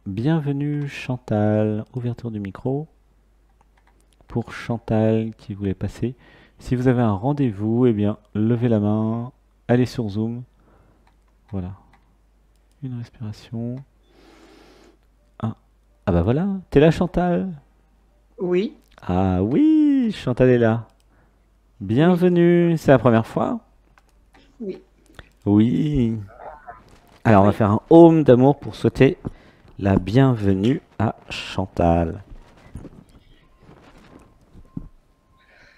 Bienvenue Chantal, ouverture du micro pour Chantal qui voulait passer. Si vous avez un rendez-vous, eh bien levez la main, allez sur Zoom. Voilà, une respiration. Un. Ah bah voilà, t'es là Chantal? Oui, Ah oui, Chantal est là. oui, Bienvenue, c'est la première fois? oui. Oui. Alors on va Oui. faire un home d'amour pour souhaiter la bienvenue à Chantal.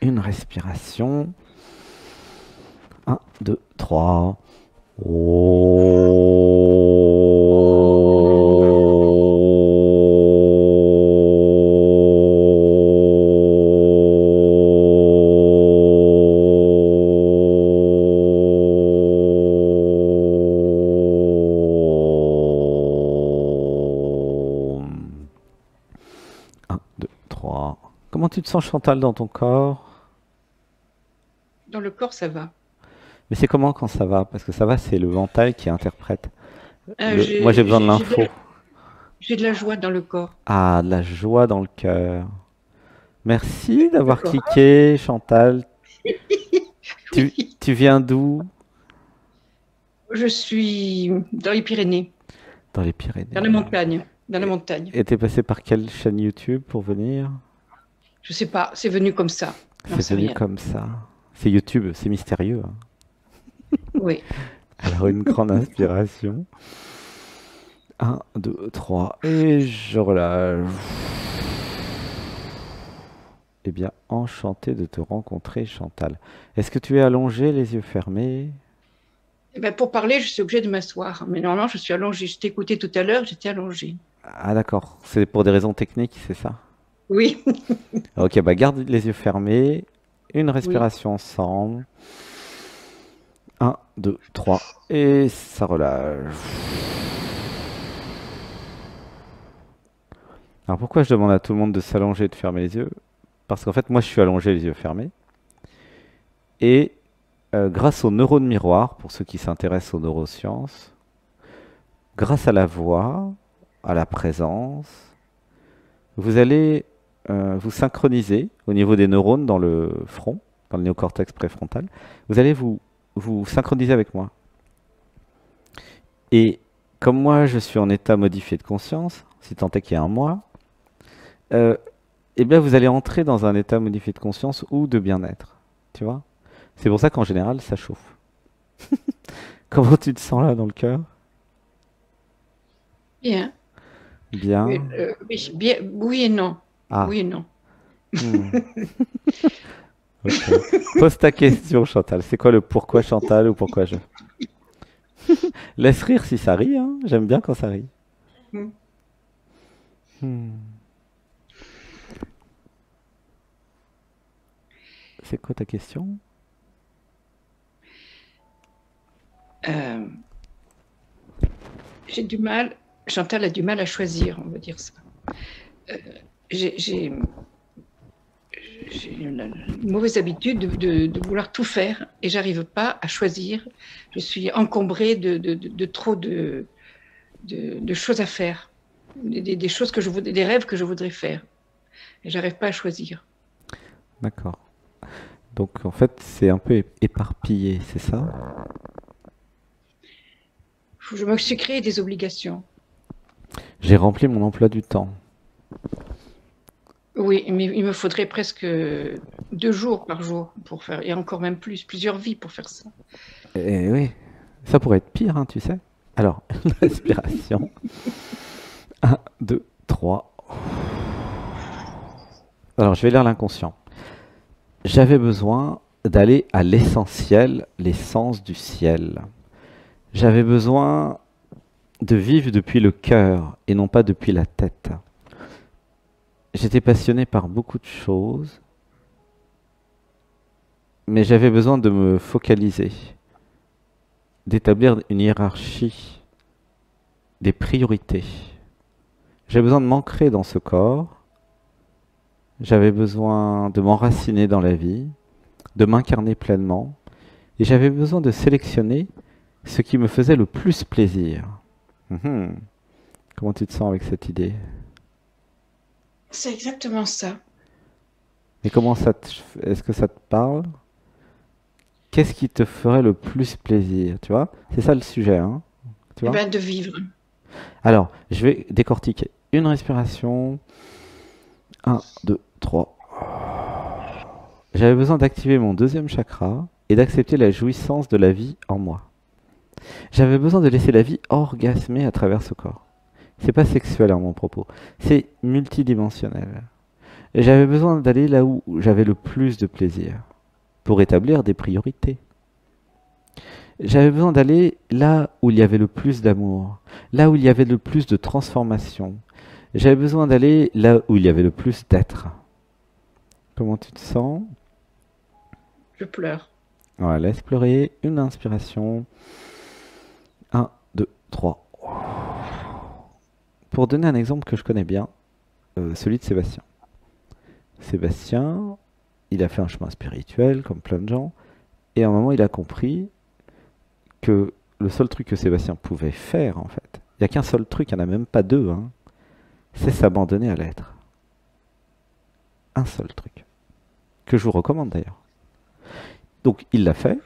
Une respiration. Un, 2, 3. Un, 2, 3. Comment tu te sens, Chantal, dans ton corps? Dans le corps, ça va. Mais c'est comment quand ça va? Parce que ça va, c'est le mental qui interprète. Moi, j'ai J'ai besoin de j'ai l'info. j'ai de la joie dans le corps. Ah, de la joie dans le cœur. Merci d'avoir D'accord. cliqué, Chantal. Tu, Oui. tu viens d'où? Je suis dans les Pyrénées, Dans les dans la Pyrénées. montagne, dans la montagne. Et t'es passé par quelle chaîne YouTube pour venir? Je sais pas, c'est venu comme ça. J'en C'est sais venu rien. comme ça. C'est YouTube, c'est mystérieux, hein. Oui. Alors une grande inspiration. Un, 2, 3. Et je relâche. Eh bien, enchanté de te rencontrer, Chantal. Est-ce que tu es allongé, les yeux fermés? Eh ben, pour parler, je suis obligée de m'asseoir. Mais normalement, je suis allongée. Je t'ai écouté tout à l'heure, j'étais allongée. Ah d'accord, c'est pour des raisons techniques, c'est ça? Oui, Ok, bah garde les yeux fermés. Une oui. respiration ensemble. Un, 2, 3. Et ça relâche. Alors pourquoi je demande à tout le monde de s'allonger et de fermer les yeux? Parce qu'en fait, moi, je suis allongé les yeux fermés. Et grâce aux neurones miroirs, pour ceux qui s'intéressent aux neurosciences, grâce à la voix, à la présence, vous allez vous synchroniser au niveau des neurones dans le front, dans le néocortex préfrontal. Vous allez vous synchroniser avec moi. Et comme moi, je suis en état modifié de conscience, si tant est qu'il y a un moi, euh, eh bien, vous allez entrer dans un état modifié de conscience ou de bien-être. Tu vois? C'est pour ça qu'en général, ça chauffe. Comment tu te sens là dans le cœur? Bien. Bien. Oui, bien. Oui et non. Ah. Oui et non. Hmm. Ok. Pose ta question, Chantal. C'est quoi le pourquoi Chantal ou pourquoi je? Laisse rire si ça rit, hein. J'aime bien quand ça rit. Hmm. C'est quoi ta question? Euh, j'ai du mal. Chantal a du mal à choisir, on va dire ça. Euh, j'ai j'ai- j'ai une mauvaise habitude de vouloir tout faire et j'arrive pas à choisir. Je suis encombrée de trop de choses à faire, des choses que je voudrais, des rêves que je voudrais faire et j'arrive pas à choisir. D'accord. Donc en fait, c'est un peu éparpillé, c'est ça? Je me suis créé des obligations. J'ai rempli mon emploi du temps. Oui, mais il me faudrait presque 2 jours par jour pour faire, et encore même plus, plusieurs vies pour faire ça. Et oui, ça pourrait être pire, hein, tu sais. Alors, une respiration. Un, 2, 3. Alors, je vais lire l'inconscient. J'avais besoin d'aller à l'essentiel, l'essence du ciel. J'avais besoin de vivre depuis le cœur et non pas depuis la tête. J'étais passionné par beaucoup de choses, mais j'avais besoin de me focaliser, d'établir une hiérarchie, des priorités. J'ai besoin de m'ancrer dans ce corps, j'avais besoin de m'enraciner dans la vie, de m'incarner pleinement, et j'avais besoin de sélectionner ce qui me faisait le plus plaisir. Mhm. Comment tu te sens avec cette idée? C'est exactement ça. Et comment ça est-ce que ça te parle? Qu'est-ce qui te ferait le plus plaisir, tu vois? C'est ça le sujet, hein? Tu Eh vois? ben, de vivre. Alors, je vais décortiquer. Une respiration. Un, 2, 3. J'avais besoin d'activer mon deuxième chakra et d'accepter la jouissance de la vie en moi. J'avais besoin de laisser la vie orgasmer à travers ce corps. C'est pas sexuel, hein, mon propos. C'est multidimensionnel. Et j'avais besoin d'aller là où j'avais le plus de plaisir, pour établir des priorités. J'avais besoin d'aller là où il y avait le plus d'amour, là où il y avait le plus de transformation. J'avais besoin d'aller là où il y avait le plus d'être. Comment tu te sens? Je pleure. Voilà, laisse pleurer. Une inspiration. 1, 2, 3. Pour donner un exemple que je connais bien, celui de Sébastien. Sébastien, il a fait un chemin spirituel, comme plein de gens, et à un moment, il a compris que le seul truc que Sébastien pouvait faire, en fait, il n'y a qu'un seul truc, il n'y en a même pas deux, hein, c'est s'abandonner à l'être. Un seul truc. Que je vous recommande d'ailleurs. Donc, il l'a fait,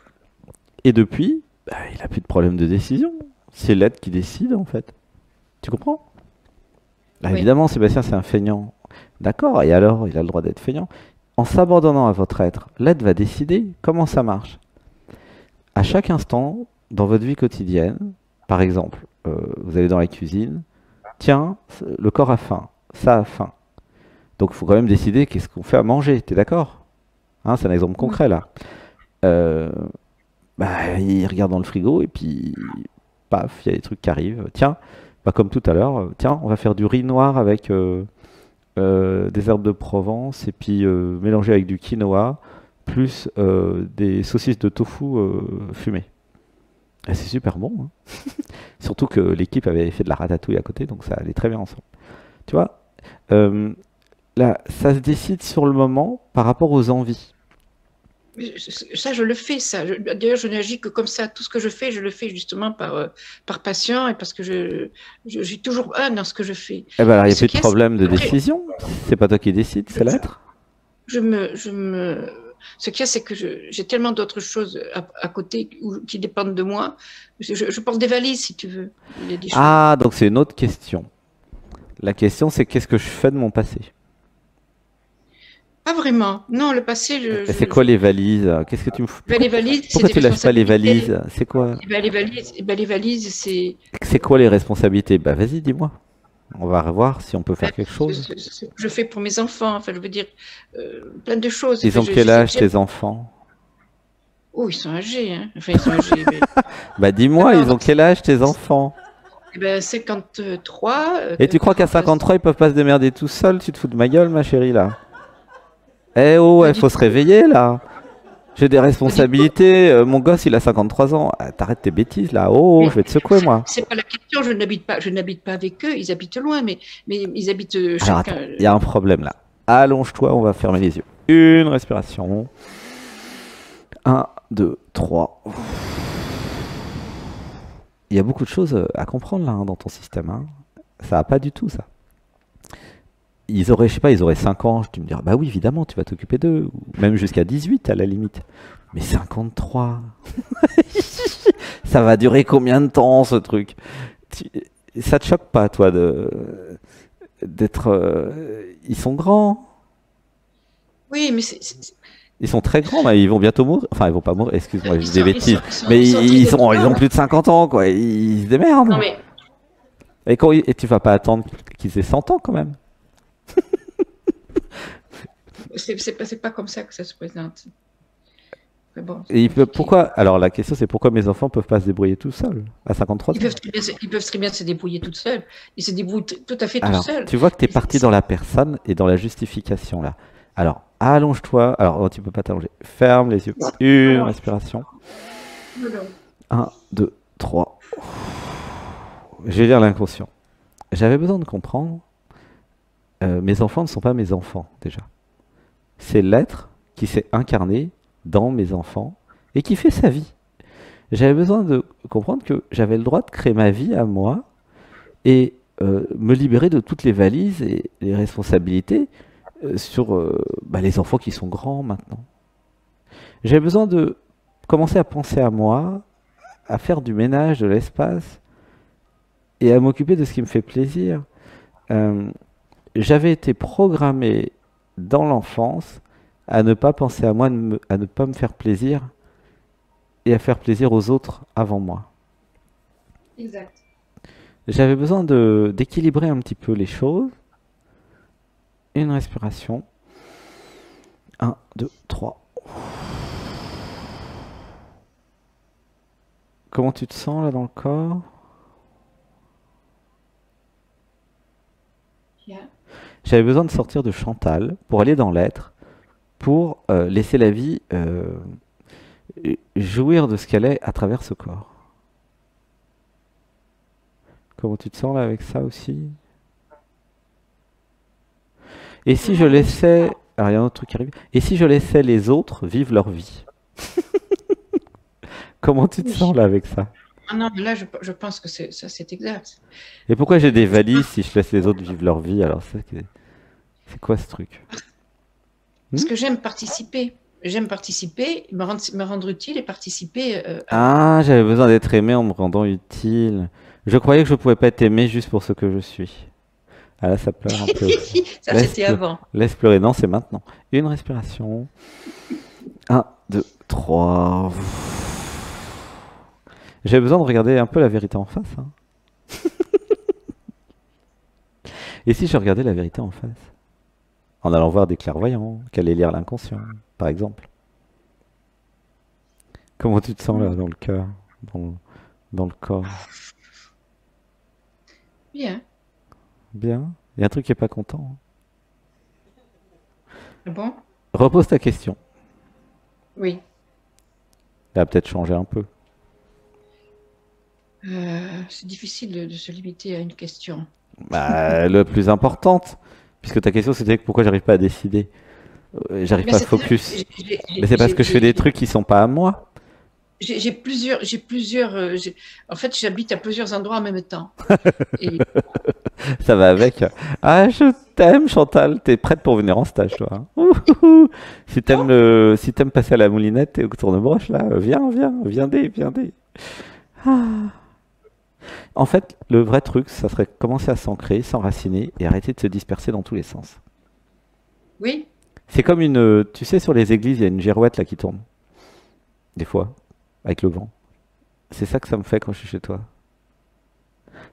et depuis, bah, il n'a plus de problème de décision. C'est l'être qui décide, en fait. Tu comprends? Là, Oui. évidemment, Sébastien, c'est un feignant. D'accord, et alors, il a le droit d'être feignant. En s'abandonnant à votre être, l'être va décider comment ça marche. À chaque instant, dans votre vie quotidienne, par exemple, vous allez dans la cuisine, tiens, le corps a faim, ça a faim. Donc il faut quand même décider qu'est-ce qu'on fait à manger, t'es d'accord? Hein, c'est un exemple concret là. Euh, Bah, il regarde dans le frigo et puis, paf, il y a des trucs qui arrivent. Tiens, bah, comme tout à l'heure, tiens, on va faire du riz noir avec des herbes de Provence et puis mélangé avec du quinoa, plus des saucisses de tofu fumées. Et c'est super bon, hein. Surtout que l'équipe avait fait de la ratatouille à côté, donc ça allait très bien ensemble. Tu vois, euh, là, ça se décide sur le moment par rapport aux envies. Ça, je le fais, ça. D'ailleurs, je n'agis que comme ça. Tout ce que je fais, je le fais justement par passion et parce que je suis toujours un dans ce que je fais. Eh ben alors, il Et n'y a ce plus de qui est, problème de après, décision. C'est pas toi qui décides, c'est l'être. ce qu'il y a, c'est que j'ai tellement d'autres choses à côté qui dépendent de moi. Je porte des valises, si tu veux. Il y a des choses. Ah, donc c'est une autre question. La question, c'est qu'est-ce que je fais de mon passé? Pas vraiment. Non, le passé, Et c'est quoi les valises? Qu'est-ce que tu me fous? ben, les valises, c'est Pourquoi des tu lâches pas les responsabilités. valises? C'est quoi? Les valises, C'est quoi les responsabilités? Bah vas-y, dis-moi. On va revoir si on peut faire quelque chose. ce que je fais pour mes enfants. Enfin, je veux dire, plein de choses. Ils Enfin, ont quel âge tes enfants? Oh, ils sont âgés, hein. Enfin, ils sont âgés. Bah dis-moi, ils ont quel âge tes enfants? Eh ben, 53. Et tu crois qu'à 53 ils peuvent pas se démerder tout seuls? Tu te fous de ma gueule, ma chérie, là? Eh oh, Pas il du faut tout. se réveiller, là. J'ai des Pas du tout. responsabilités. Mon gosse, il a 53 ans. Ah, t'arrêtes tes bêtises, là. Oh, je Mais vais te secouer, moi. c'est pas la question. Je n'habite pas avec eux. Ils habitent loin, mais ils habitent Alors attends, chacun. il y a un problème, là. Allonge-toi, on va fermer les yeux. Une respiration. Un, 2, 3. Il y a beaucoup de choses à comprendre, là, hein, dans ton système, hein. Ça va pas du tout, ça. Ils auraient, je sais pas, ils auraient 5 ans, tu me dirais, bah oui, évidemment, tu vas t'occuper d'eux, ou même jusqu'à 18 à la limite. Mais 53, ça va durer combien de temps ce truc? Tu- Ça te choque pas, toi, d'être. Ils sont grands, Oui, mais ils sont très grands, là, ils vont bientôt mourir. Enfin, ils vont pas mourir, excuse-moi, je dis des bêtises. Mais ils sont très ils ont grands. plus de 50 ans, quoi, ils se démerdent. Non, mais Et tu vas pas attendre qu'ils aient 100 ans quand même. c'est pas comme ça que ça se présente. Mais bon, Et ok. pourquoi? Alors la question c'est pourquoi mes enfants peuvent pas se débrouiller tout seuls à 53 ans? Ils peuvent très bien se débrouiller tout seuls. Ils se débrouillent tout à fait tout Alors, seuls. tu vois que tu es parti dans la personne et dans la justification là. Alors, allonge-toi. Alors, oh, tu peux pas t'allonger. Ferme les yeux. Une respiration. Un, 2, 3. Je vais lire l'inconscient. J'avais besoin de comprendre. Mes enfants ne sont pas mes enfants déjà. C'est l'être qui s'est incarné dans mes enfants et qui fait sa vie. J'avais besoin de comprendre que j'avais le droit de créer ma vie à moi et me libérer de toutes les valises et les responsabilités sur les enfants qui sont grands maintenant. J'avais besoin de commencer à penser à moi, à faire du ménage, de l'espace et à m'occuper de ce qui me fait plaisir. Euh, J'avais été programmé dans l'enfance à ne pas penser à moi, à ne pas me faire plaisir et à faire plaisir aux autres avant moi. Exact. J'avais besoin d'équilibrer un petit peu les choses. Une respiration. Un, 2, 3. Comment tu te sens là dans le corps? Bien. J'avais besoin de sortir de Chantal pour aller dans l'être, pour laisser la vie jouir de ce qu'elle est à travers ce corps. Comment tu te sens là avec ça aussi? Et si je laissais... Alors il y a un autre truc qui arrive. Et si je laissais les autres vivre leur vie? Comment tu te Oui. sens là avec ça? Ah non, mais là, je pense que ça, c'est exact. Et pourquoi j'ai des valises si je laisse les autres vivre leur vie? Alors c'est quoi ce truc? Parce que j'aime participer. J'aime participer, me rendre utile et participer. Ah, j'avais besoin d'être aimé en me rendant utile. Je croyais que je pouvais pas être aimé juste pour ce que je suis. Ah là, ça pleure un peu. Ça, c'était avant. Laisse pleurer. Non, c'est maintenant. Une respiration. Un, 2, 3. J'ai besoin de regarder un peu la vérité en face. Hein. Et si je regardais la vérité en face? En allant voir des clairvoyants, qui allaient lire l'inconscient, par exemple. Comment tu te sens là, dans le cœur, dans le corps? Bien. Bien. Il y a un truc qui est pas content. Ah bon? Repose ta question. Oui. Elle va peut-être changer un peu. C'est difficile de se limiter à une question. Bah, le plus importante, puisque ta question c'était pourquoi j'arrive pas à décider. J'arrive Mais pas à c'est- focus. j'ai- Mais c'est parce que je fais des trucs qui sont pas à moi. j'ai plusieurs. En fait, j'habite à plusieurs endroits en même temps. Et Ça va avec. Ah, je t'aime, Chantal. T'es prête pour venir en stage, toi. Hein. Ouhouhou. Si t'aimes passer à la moulinette et au tourne-broche, là, viens dès. Ah. En fait, le vrai truc, ça serait commencer à s'ancrer, s'enraciner et arrêter de se disperser dans tous les sens. oui, C'est comme tu sais, sur les églises, il y a une girouette là qui tourne. Des fois, avec le vent. C'est ça que ça me fait quand je suis chez toi.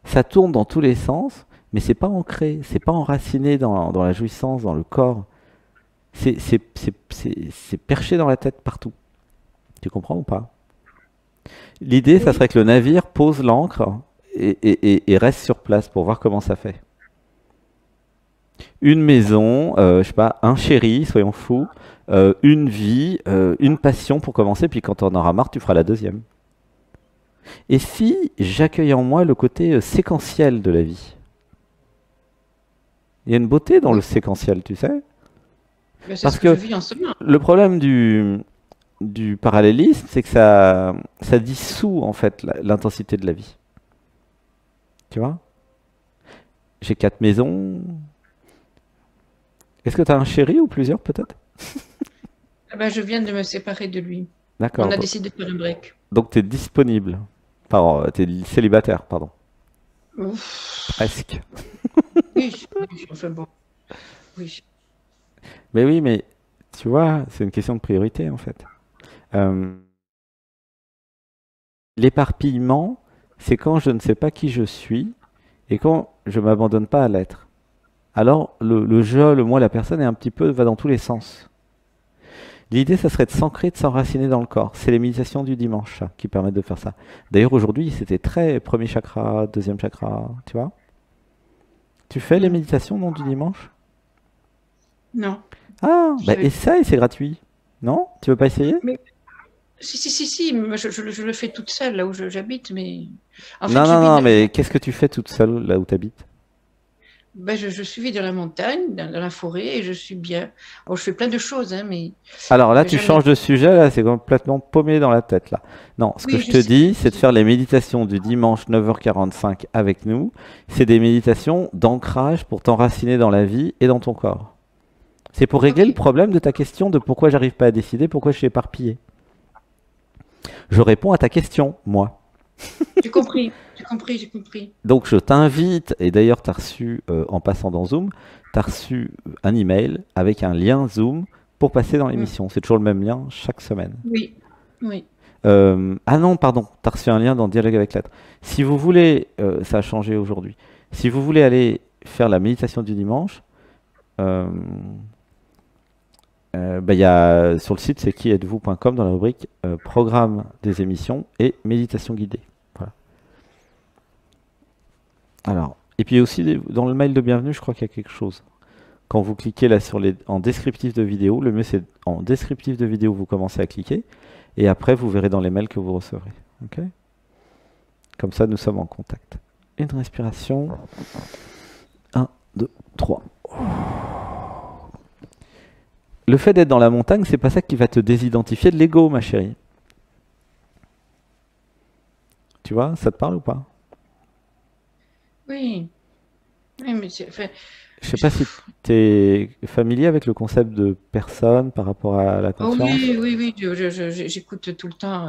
Ça tourne dans tous les sens, mais c'est pas ancré, c'est pas enraciné dans la jouissance, dans le corps. C'est perché dans la tête partout. Tu comprends ou pas? L'idée, ça oui. serait que le navire pose l'ancre et reste sur place pour voir comment ça fait. Une maison, je sais pas, un chéri, soyons fous, une vie, une passion pour commencer, puis quand on en auras marre, tu feras la deuxième. Et si j'accueille en moi le côté séquentiel de la vie? Il y a une beauté dans le séquentiel, tu sais? Ben, c'est Parce ce que je que vis en ce moment. le problème du parallélisme, c'est que ça dissout en fait l'intensité de la vie. Tu vois? J'ai 4 maisons. Est-ce que tu as un chéri ou plusieurs peut-être? Ah ben, je viens de me séparer de lui. On D'accord. a décidé de faire un break. Donc tu es disponible. Pardon, tu es célibataire, pardon. Ouf. Presque. Oui, oui, enfin bon. Oui. Mais oui, mais tu vois, c'est une question de priorité en fait. Euh, L'éparpillement, c'est quand je ne sais pas qui je suis et quand je m'abandonne pas à l'être. Alors le je, le moi, la personne est un petit peu va dans tous les sens. L'idée, ça serait de s'ancrer, de s'enraciner dans le corps. C'est les méditations du dimanche ça, qui permettent de faire ça. D'ailleurs, aujourd'hui, c'était très premier chakra, deuxième chakra, tu vois. Tu fais les Non. méditations non du dimanche? Non. Ah, bah J'avais- essaye, c'est gratuit. Non? Tu veux pas essayer? Mais si, mais je le fais toute seule là où j'habite, mais en fait, Non, je non, vis. non, mais qu'est-ce que tu fais toute seule là où tu habites? Ben, je vis dans la montagne, dans la forêt, et je suis bien. Bon, je fais plein de choses, hein, mais Alors là, tu jamais. changes de sujet, là, c'est complètement paumé dans la tête, là. Non, ce que Oui, je je te sais. dis, Je c'est de sais. faire les méditations du dimanche 9h45 avec nous. C'est des méditations d'ancrage pour t'enraciner dans la vie et dans ton corps. C'est pour régler le Ok, problème de ta question de pourquoi j'arrive pas à décider, pourquoi je suis éparpillé. Je réponds à ta question, moi. j'ai compris, j'ai compris, j'ai compris. Donc je t'invite, et d'ailleurs tu as reçu, en passant dans Zoom, tu as reçu un email avec un lien Zoom pour passer dans Mm. l'émission. C'est toujours le même lien chaque semaine. Oui, oui. Ah non, pardon, tu as reçu un lien dans Dialogue avec l'être. Si vous voulez, ça a changé aujourd'hui, si vous voulez aller faire la méditation du dimanche, euh, bah, y a, sur le site c'est qui êtes-vous.com dans la rubrique programme des émissions et méditation guidée. Voilà. Alors, et puis aussi dans le mail de bienvenue, je crois qu'il y a quelque chose. Quand vous cliquez là sur en descriptif de vidéo, le mieux c'est en descriptif de vidéo, vous commencez à cliquer et après vous verrez dans les mails que vous recevrez. Ok. Comme ça, nous sommes en contact. Une respiration. Un, 2, 3. Le fait d'être dans la montagne, c'est pas ça qui va te désidentifier de l'ego, ma chérie. Tu vois, ça te parle ou pas? Oui, oui, mais enfin, Je sais pas si tu es familier avec le concept de personne par rapport à la oh conscience. oui, oui, oui, j'écoute tout le temps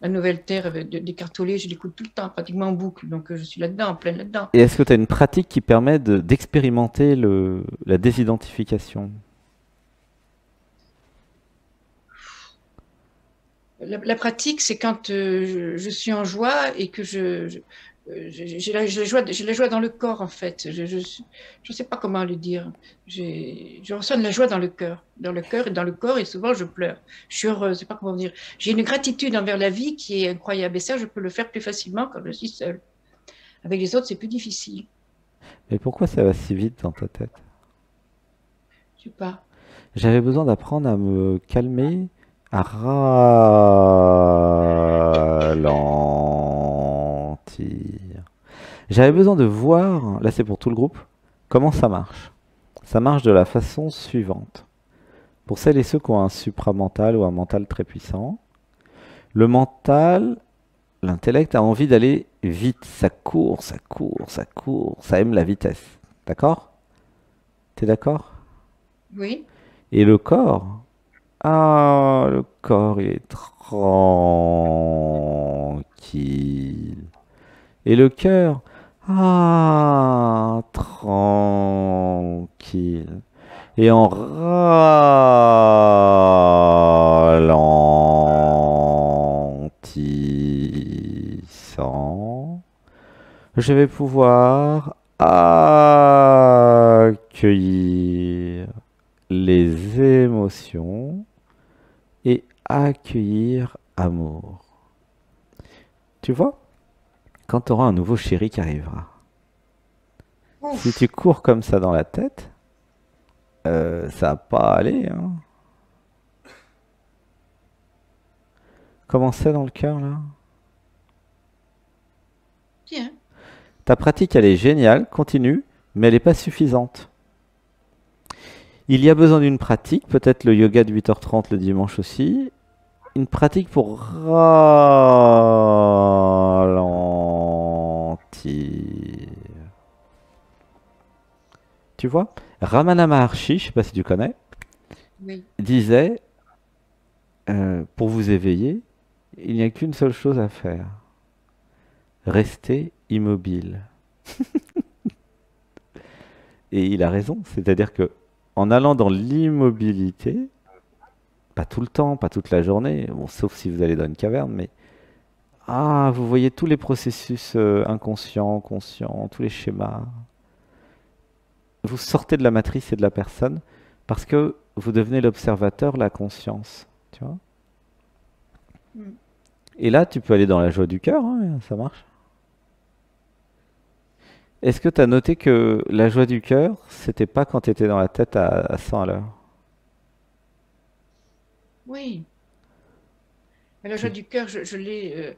La Nouvelle Terre d'Eckhart Tolle, je l'écoute tout le temps, pratiquement en boucle, donc je suis là-dedans, en plein là-dedans. Et est-ce que tu as une pratique qui permet d'expérimenter la désidentification? La pratique, c'est quand je suis en joie et que j'ai la joie dans le corps, en fait. Je sais pas comment le dire. Je ressens de la joie dans le cœur et dans le corps, et souvent je pleure. Je suis heureuse, je sais pas comment dire. J'ai une gratitude envers la vie qui est incroyable, et ça, je peux le faire plus facilement quand je suis seule. Avec les autres, c'est plus difficile. Mais pourquoi ça va si vite dans ta tête? Je sais pas. J'avais besoin d'apprendre à me calmer, à ralentir. J'avais besoin de voir, là c'est pour tout le groupe, comment ça marche. Ça marche de la façon suivante. Pour celles et ceux qui ont un supramental ou un mental très puissant, le mental, l'intellect a envie d'aller vite. Ça court, ça court, ça court, ça aime la vitesse. D'accord? T'es d'accord? Oui, Et le corps, ah, le corps, il est tranquille. Et le cœur, ah, tranquille. Et en ralentissant, je vais pouvoir accueillir les émotions et accueillir amour. Tu vois, quand tu auras un nouveau chéri qui arrivera, si tu ouf, cours comme ça dans la tête, ça va pas aller, hein. Comment c'est dans le cœur là? bien. Ta pratique, elle est géniale, continue, mais elle n'est pas suffisante. Il y a besoin d'une pratique, peut-être le yoga de 8h30 le dimanche aussi, une pratique pour ralentir. Tu vois, Ramana Maharshi, je sais pas si tu connais, Oui. disait, pour vous éveiller, il n'y a qu'une seule chose à faire, rester immobile. Et il a raison, c'est-à-dire que en allant dans l'immobilité, pas tout le temps, pas toute la journée, bon, sauf si vous allez dans une caverne, mais ah, vous voyez tous les processus inconscients, conscients, tous les schémas. Vous sortez de la matrice et de la personne parce que vous devenez l'observateur, la conscience. Tu vois? Mm. Et là, tu peux aller dans la joie du cœur, hein, ça marche. Est-ce que tu as noté que la joie du cœur, c'était pas quand tu étais dans la tête à 100 à l'heure? Oui. Mais la joie Tu- du cœur, je l'ai.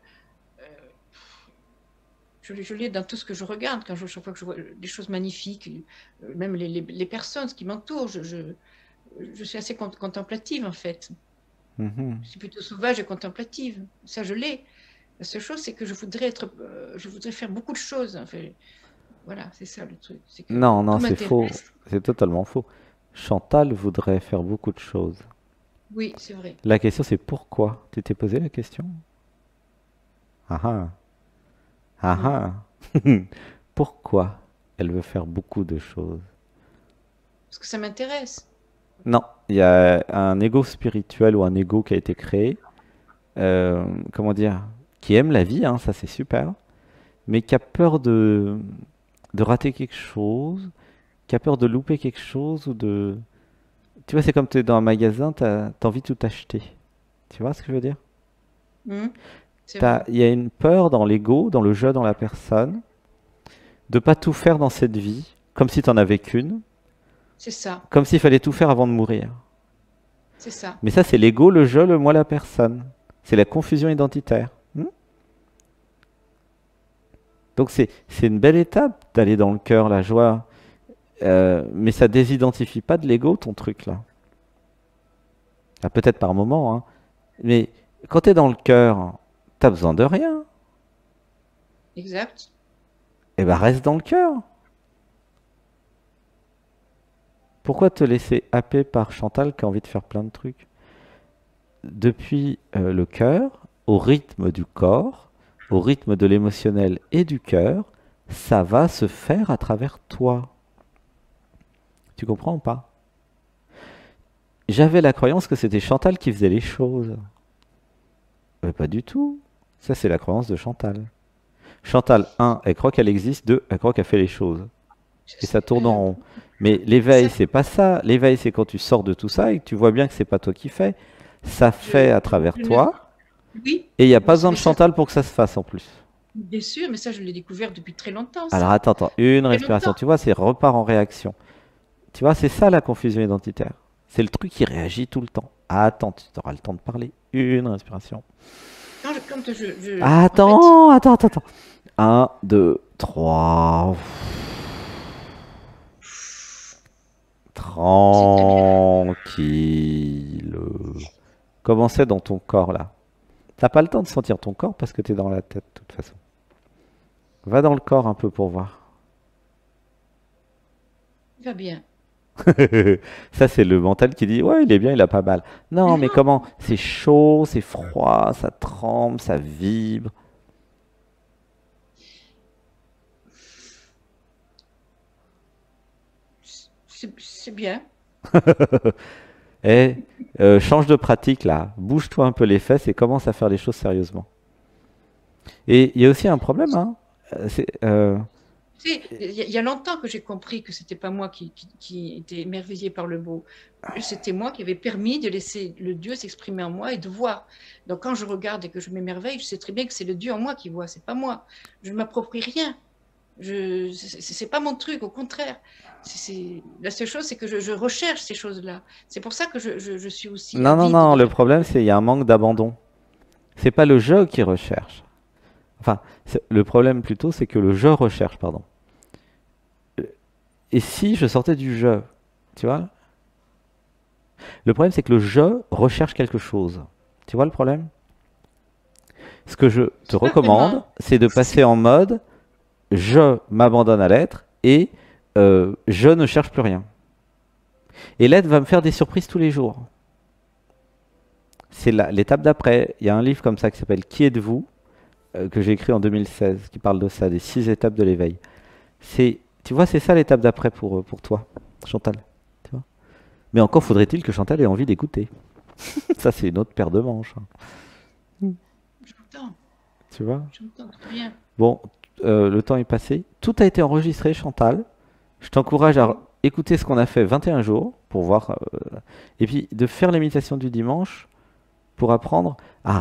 je l'ai dans tout ce que je regarde, chaque fois que je vois des choses magnifiques, même les personnes, ce qui m'entoure, je suis assez contemplative en fait. Je suis plutôt sauvage et contemplative. Ça, je l'ai. La seule chose, c'est que je voudrais faire beaucoup de choses. Enfin, voilà, c'est ça le truc. C'est que Non, non, tout c'est faux. m'intéresse. C'est totalement faux. Chantal voudrait faire beaucoup de choses. Oui, c'est vrai. La question, c'est pourquoi? Tu t'es posé la question? Ah ah. Non. Ah ah. Pourquoi elle veut faire beaucoup de choses? Parce que ça m'intéresse. Non, il y a un ego spirituel ou un ego qui a été créé, comment dire, qui aime la vie, hein, ça c'est super, mais qui a peur de rater quelque chose, qui a peur de louper quelque chose ou de... Tu vois, c'est comme tu es dans un magasin, t'as envie de tout acheter. Tu vois ce que je veux dire? Hmm. C'est vrai. Il y a une peur dans l'ego, dans le jeu, dans la personne, de pas tout faire dans cette vie, comme si t'en avais qu'une, C'est ça. comme s'il fallait tout faire avant de mourir. C'est ça. Mais ça, c'est l'ego, le jeu, le moi, la personne. C'est la confusion identitaire. Donc c'est une belle étape d'aller dans le cœur, la joie. Mais ça désidentifie pas de l'ego, ton truc là. Ah, peut-être par moment, hein. Mais quand tu es dans le cœur, t'as besoin de rien. Exact. Eh ben reste dans le cœur. Pourquoi te laisser happer par Chantal qui a envie de faire plein de trucs? Depuis le cœur, au rythme du corps, au rythme de l'émotionnel et du cœur, ça va se faire à travers toi. Tu comprends ou pas? J'avais la croyance que c'était Chantal qui faisait les choses. Mais pas du tout. Ça, c'est la croyance de Chantal. Chantal, un, elle croit qu'elle existe. Deux, elle croit qu'elle fait les choses. Et ça tourne en rond. Mais Ça, l'éveil, c'est pas ça. L'éveil, c'est quand tu sors de tout ça et que tu vois bien que c'est pas toi qui fais. Ça fait à travers je ne- toi. oui, Et il n'y a pas besoin mais de ça, Chantal pour que ça se fasse en plus. bien sûr, mais ça, je l'ai découvert depuis très longtemps, Alors ça. attends, attends. Une Très respiration. longtemps. Tu vois, c'est repart en réaction. Tu vois, c'est ça la confusion identitaire. C'est le truc qui réagit tout le temps. Attends, tu auras le temps de parler. Une respiration. En fait, Attends, attends, attends, attends. Un, deux, trois. c'est très bien. Tranquille. Comment c'est dans ton corps là? T'as pas le temps de sentir ton corps parce que t'es dans la tête de toute façon. Va dans le corps un peu pour voir. Il va bien. Ça c'est le mental qui dit ouais il est bien, il a pas mal. Non mais Non, comment? C'est chaud, c'est froid, ça tremble, ça vibre. c'est bien. Eh, change de pratique là, bouge-toi un peu les fesses et commence à faire les choses sérieusement. Et il y a aussi un problème, hein. Tu sais, il y a longtemps que j'ai compris que c'était pas moi qui était émerveillée par le beau. C'était moi qui avais permis de laisser le Dieu s'exprimer en moi et de voir. Donc quand je regarde et que je m'émerveille, je sais très bien que c'est le Dieu en moi qui voit, c'est pas moi. Je ne m'approprie rien. C'est pas mon truc, au contraire. La seule chose, c'est que je recherche ces choses-là. C'est pour ça que je suis aussi Non, non, avide non, de le faire. problème c'est il y a un manque d'abandon. C'est pas le je qui recherche. Enfin, le problème plutôt c'est que le je recherche, pardon. Et si je sortais du je, tu vois? Le problème c'est que le je recherche quelque chose. Tu vois le problème? Ce que je te C'est pas recommande, vraiment. c'est de passer en mode je m'abandonne à l'être et je ne cherche plus rien. Et l'être va me faire des surprises tous les jours. C'est l'étape d'après. Il y a un livre comme ça qui s'appelle Qui êtes-vous que j'ai écrit en 2016 qui parle de ça, des 6 étapes de l'éveil. Tu vois, c'est ça l'étape d'après pour toi, Chantal. Tu vois. Mais encore faudrait-il que Chantal ait envie d'écouter. Ça, c'est une autre paire de manches, hein. J'entends, Tu vois. j'entends très bien. Bon, le temps est passé. Tout a été enregistré, Chantal. Je t'encourage à Oui. écouter ce qu'on a fait 21 jours pour voir. Et puis de faire l'imitation du dimanche pour apprendre à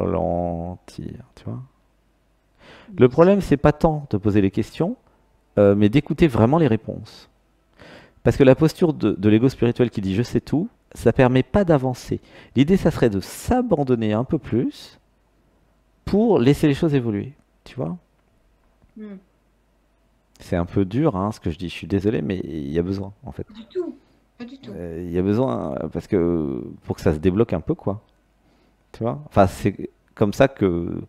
ralentir. Tu vois. Le problème, c'est pas tant de poser les questions, mais d'écouter vraiment les réponses. Parce que la posture de l'ego spirituel qui dit je sais tout, ça permet pas d'avancer. L'idée, ça serait de s'abandonner un peu plus pour laisser les choses évoluer. Tu vois? Hmm. C'est un peu dur, hein, ce que je dis. Je suis désolé, mais il y a besoin, en fait. Pas du tout. Pas du tout. Il y a besoin parce que pour que ça se débloque un peu, quoi. Tu vois? Enfin, c'est comme ça que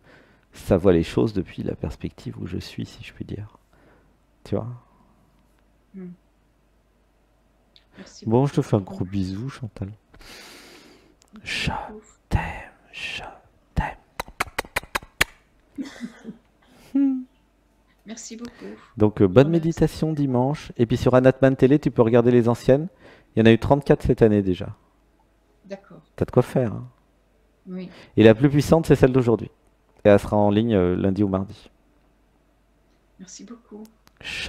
ça voit les choses depuis la perspective où je suis, si je puis dire. Tu vois? Hmm. Merci Bon, je te beaucoup. fais un gros bisou, Chantal. Je Merci beaucoup. t'aime, je t'aime. Merci beaucoup. Donc, Je bonne remercie. méditation dimanche. Et puis sur Anatman Télé, tu peux regarder les anciennes. Il y en a eu 34 cette année déjà. D'accord. T'as de quoi faire, hein. Oui. Et la plus puissante, c'est celle d'aujourd'hui. Et elle sera en ligne lundi ou mardi. Merci beaucoup. Je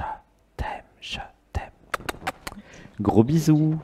t'aime, je t'aime. Gros bisous.